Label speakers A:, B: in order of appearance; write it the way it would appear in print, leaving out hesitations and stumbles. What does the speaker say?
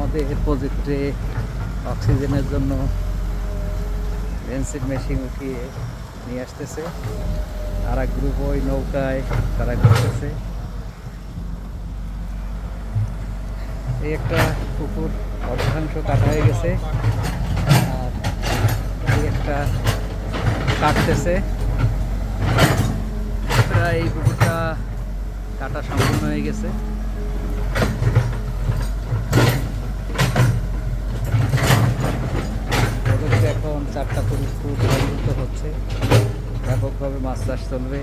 A: আমাদের প্রজেক্টে অক্সিজেনের জন্য বেনজিন মেশিন উঠিয়ে নিয়ে আসতেছে। আর এক গ্রুপ ওই নৌকায় তারা ঘুরতেছে। এই একটা পুকুর অর্ধাংশ কাটা হয়ে গেছে, আর এই একটা কাটতেছে। প্রায় এই পুকুরটা কাটা সম্পূর্ণ হয়ে গেছে। এখন 4টা পুকুর সংযুক্ত হচ্ছে, ব্যাপকভাবে মাছ চাষ চলবে।